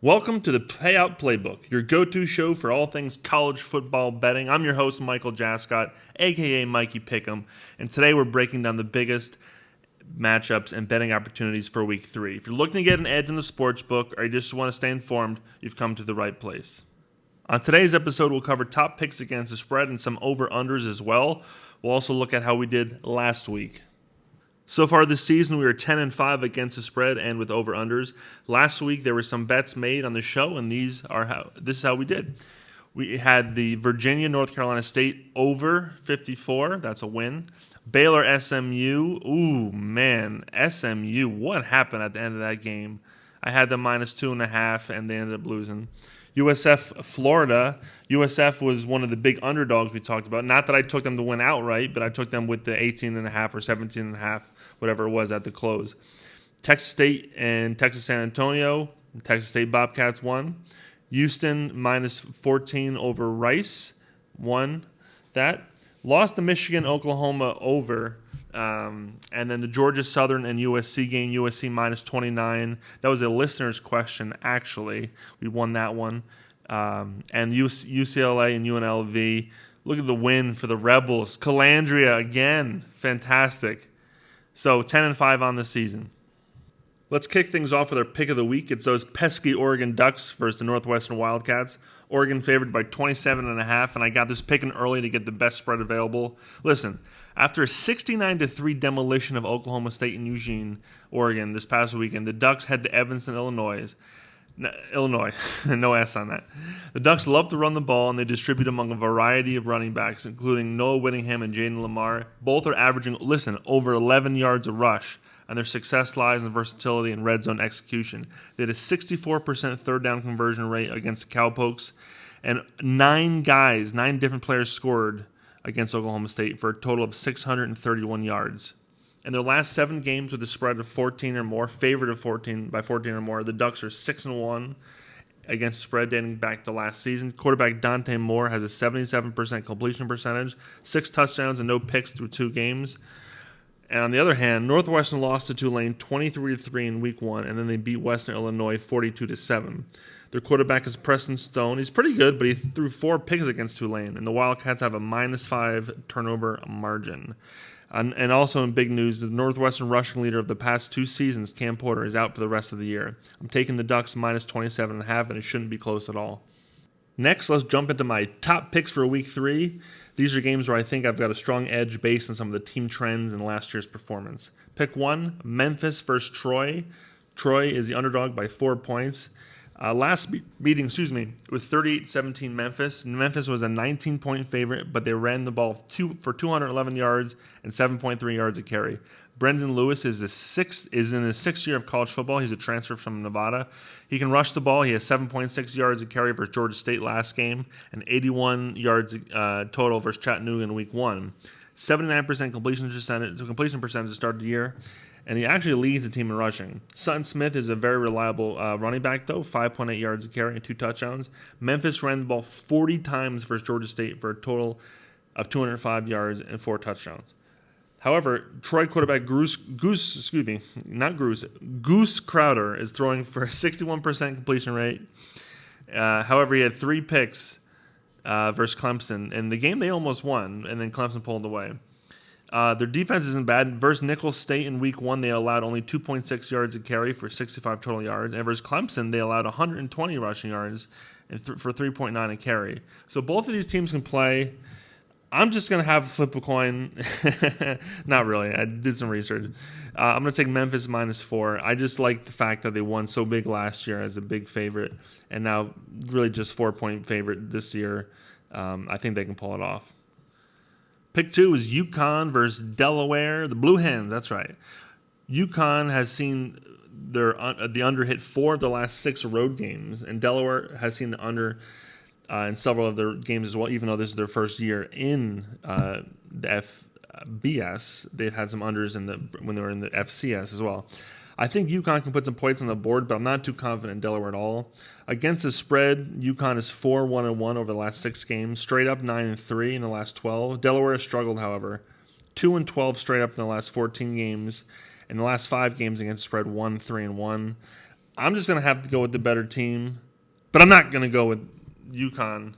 Welcome to the Payout Playbook, your go-to show for all things college football betting. I'm your host, Michael Jascott, aka Mikey Pick'em, and today we're breaking down the biggest matchups and betting opportunities for Week 3. If you're looking to get an edge in the sports book or you just want to stay informed, you've come to the right place. On today's episode, we'll cover top picks against the spread and some over-unders as well. We'll also look at how we did last week. So far this season, we are 10-5 against the spread and with over-unders. Last week, there were some bets made on the show, and this is how we did. We had the Virginia North Carolina State over 54. That's a win. Baylor SMU. Ooh, man. SMU. What happened at the end of that game? I had them minus 2.5, and they ended up losing. USF Florida. USF was one of the big underdogs we talked about. Not that I took them to win outright, but I took them with the 18.5 or 17.5, whatever it was at the close. Texas State and Texas San Antonio. Texas State Bobcats won. Houston minus 14 over Rice won that. Lost to Michigan, Oklahoma over. And then the Georgia Southern and USC game, USC minus 29. That was a listener's question, actually. We won that one. And UCLA and UNLV. Look at the win for the Rebels. Calandria again. Fantastic. So 10-5 on the season. Let's kick things off with our pick of the week. It's those pesky Oregon Ducks versus the Northwestern Wildcats. Oregon favored by 27.5, and I got this picking early to get the best spread available. Listen, after a 69-3 demolition of Oklahoma State and Eugene, Oregon this past weekend, the Ducks head to Evanston, Illinois. No S on that. The Ducks love to run the ball, and they distribute among a variety of running backs, including Noah Whittingham and Jaden Lamar. Both are averaging, over 11 yards a rush, and their success lies in versatility and red zone execution. They had a 64% third down conversion rate against the Cowpokes, and 9 different players scored against Oklahoma State for a total of 631 yards. In their last 7 games with a spread of 14 or more, favored of 14 by 14 or more, the Ducks are 6-1 against spread dating back to last season. Quarterback Dante Moore has a 77% completion percentage, 6 touchdowns and no picks through 2 games. And on the other hand, Northwestern lost to Tulane 23-3 in Week 1, and then they beat Western Illinois 42-7. Their quarterback is Preston Stone. He's pretty good, but he threw 4 picks against Tulane, and the Wildcats have a -5 turnover margin. And also in big news, the Northwestern rushing leader of the past 2 seasons, Cam Porter, is out for the rest of the year. I'm taking the Ducks minus 27.5, and it shouldn't be close at all. Next, let's jump into my top picks for Week 3. These are games where I think I've got a strong edge based on some of the team trends and last year's performance. Pick 1, Memphis versus Troy. Troy is the underdog by 4 points. Last meeting, with 38-17 Memphis. Memphis was a 19-point favorite, but they ran the ball for 211 yards and 7.3 yards a carry. Brendan Lewis is in his 6th year of college football. He's a transfer from Nevada. He can rush the ball. He has 7.6 yards a carry versus Georgia State last game and 81 yards total versus Chattanooga in Week 1. 79% completion percentage to start the year. And he actually leads the team in rushing. Sutton Smith is a very reliable running back, though, 5.8 yards a carry and 2 touchdowns. Memphis ran the ball 40 times versus Georgia State for a total of 205 yards and 4 touchdowns. However, Troy quarterback Goose Crowder is throwing for a 61% completion rate. However, he had 3 picks versus Clemson. In the game, they almost won, and then Clemson pulled away. Their defense isn't bad. Versus Nicholls State in Week 1, they allowed only 2.6 yards a carry for 65 total yards. And versus Clemson, they allowed 120 rushing yards for 3.9 a carry. So both of these teams can play. I'm just going to have flip a coin. Not really. I did some research. I'm going to take Memphis -4. I just like the fact that they won so big last year as a big favorite, and now really just 4-point favorite this year. I think they can pull it off. Pick 2 is UConn versus Delaware. The Blue Hens, that's right. UConn has seen the under hit 4 of the last 6 road games, and Delaware has seen the under in several of their games as well, even though this is their first year in the FBS. They've had some unders when they were in the FCS as well. I think UConn can put some points on the board, but I'm not too confident in Delaware at all. Against the spread, UConn is 4-1-1 over the last 6 games, straight up 9-3 in the last 12. Delaware has struggled, however, 2-12 straight up in the last 14 games. In the last 5 games against the spread, 1-3-1. I'm just going to have to go with the better team, but I'm not going to go with UConn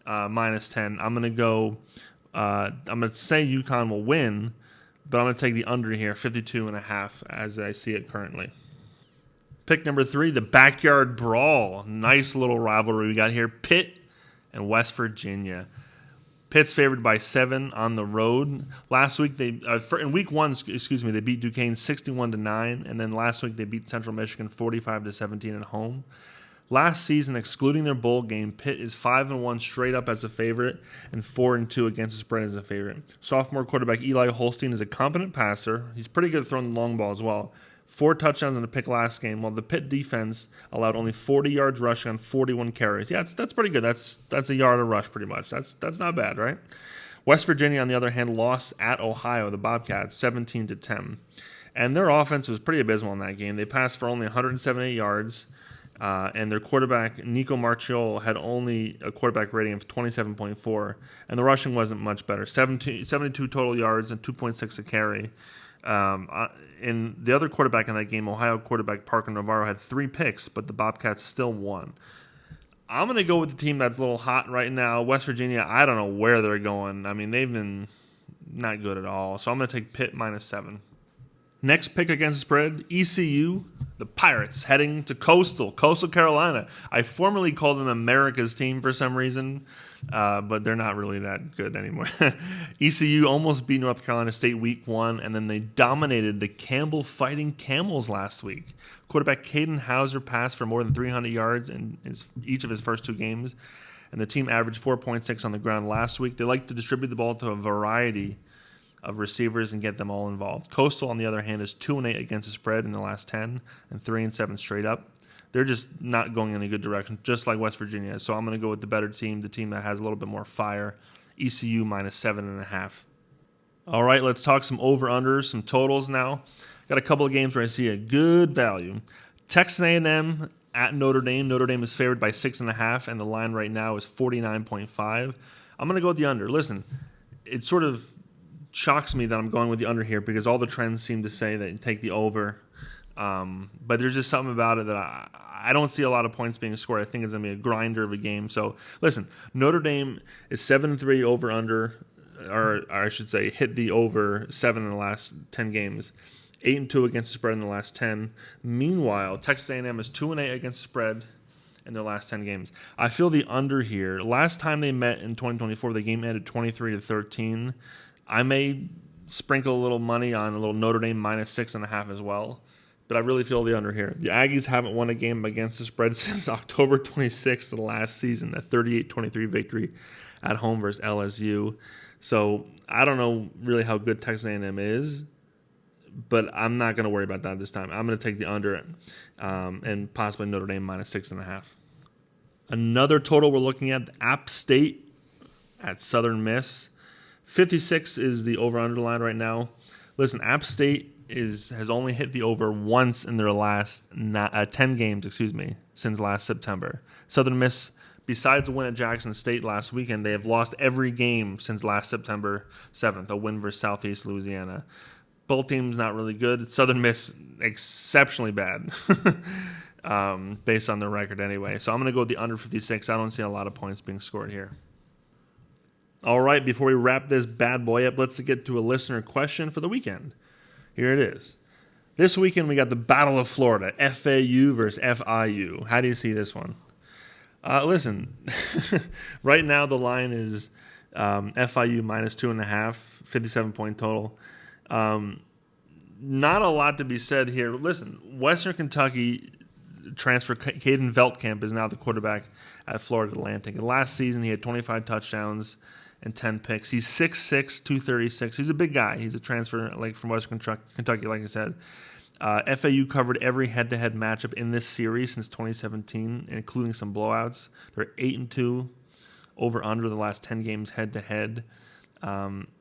minus 10. I'm going to go. I'm going to say UConn will win, but I'm going to take the under here, 52.5, as I see it currently. Pick number 3, the Backyard Brawl. Nice little rivalry we got here. Pitt and West Virginia. Pitt's favored by 7 on the road. Last week, in week 1, they beat Duquesne 61-9, and then last week they beat Central Michigan 45-17 at home. Last season, excluding their bowl game, Pitt is 5-1 straight up as a favorite and 4-2 against the spread as a favorite. Sophomore quarterback Eli Holstein is a competent passer. He's pretty good at throwing the long ball as well. 4 touchdowns in a pick last game, while the Pitt defense allowed only 40 yards rushing on 41 carries. Yeah, that's pretty good. That's a yard a rush pretty much. That's not bad, right? West Virginia, on the other hand, lost at Ohio, the Bobcats, 17-10. And their offense was pretty abysmal in that game. They passed for only 178 yards, and their quarterback, Nico Marchiol, had only a quarterback rating of 27.4, and the rushing wasn't much better. 72 total yards and 2.6 a carry. And the other quarterback in that game, Ohio quarterback Parker Navarro, had 3 picks, but the Bobcats still won. I'm going to go with the team that's a little hot right now. West Virginia, I don't know where they're going. I mean, they've been not good at all. So I'm going to take Pitt minus 7. Next pick against the spread, ECU, the Pirates, heading to Coastal Carolina. I formerly called them America's team for some reason, but they're not really that good anymore. ECU almost beat North Carolina State week 1, and then they dominated the Campbell Fighting Camels last week. Quarterback Caden Hauser passed for more than 300 yards in each of his first 2 games, and the team averaged 4.6 on the ground last week. They like to distribute the ball to a variety of receivers and get them all involved. Coastal, on the other hand, is 2-8 against the spread in the last 10 and 3-7 straight up. They're just not going in a good direction, just like West Virginia. So I'm going to go with the better team, the team that has a little bit more fire, ECU minus 7.5. All right, let's talk some over-unders, some totals now. Got a couple of games where I see a good value. Texas A&M at Notre Dame. Notre Dame is favored by 6.5, and the line right now is 49.5. I'm going to go with the under. Listen, it sort of shocks me that I'm going with the under here because all the trends seem to say that you take the over. But there's just something about it that I don't see a lot of points being scored. I think it's going to be a grinder of a game. So, listen, Notre Dame is 7-3 over-under, or I should say hit the over 7 in the last 10 games. 8-2 against the spread in the last 10. Meanwhile, Texas A&M is 2-8 against the spread in their last 10 games. I feel the under here. Last time they met in 2024, the game ended 23-13. I may sprinkle a little money on a little Notre Dame minus 6.5 as well, but I really feel the under here. The Aggies haven't won a game against the spread since October 26th of the last season, a 38-23 victory at home versus LSU. So I don't know really how good Texas A&M is, but I'm not going to worry about that this time. I'm going to take the under and possibly Notre Dame minus 6.5. Another total we're looking at, App State at Southern Miss. 56 is the over-under line right now. Listen, App State has only hit the over once in their last 10 games, since last September. Southern Miss, besides a win at Jackson State last weekend, they have lost every game since last September 7th, a win versus Southeast Louisiana. Both teams not really good. Southern Miss, exceptionally bad, based on their record anyway. So I'm going to go with the under 56. I don't see a lot of points being scored here. All right, before we wrap this bad boy up, let's get to a listener question for the weekend. Here it is. This weekend, we got the Battle of Florida, FAU versus FIU. How do you see this one? Listen, right now the line is FIU minus 2.5, 57-point total. Not a lot to be said here. Listen, Western Kentucky transfer Caden Veltkamp is now the quarterback at Florida Atlantic. And last season, he had 25 touchdowns and 10 picks. He's 6'6", 236. He's a big guy. He's a transfer from Western Kentucky, like I said. FAU covered every head-to-head matchup in this series since 2017, including some blowouts. They're 8-2 over/under the last 10 games head-to-head.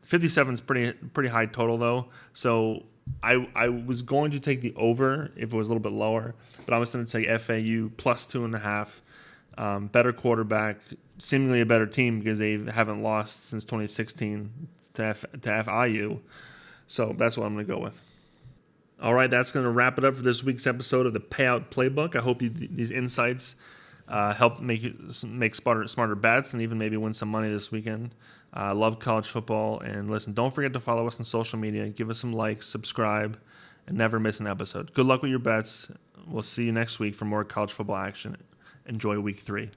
57 is pretty high total, though. So I was going to take the over if it was a little bit lower, but I was going to take FAU plus 2.5. Better quarterback, seemingly a better team because they haven't lost since 2016 to FIU. So that's what I'm going to go with. All right, that's going to wrap it up for this week's episode of the Payout Playbook. I hope these insights help make you make smarter bets and even maybe win some money this weekend. Love college football. And listen, don't forget to follow us on social media. Give us some likes, subscribe, and never miss an episode. Good luck with your bets. We'll see you next week for more college football action. Enjoy week 3.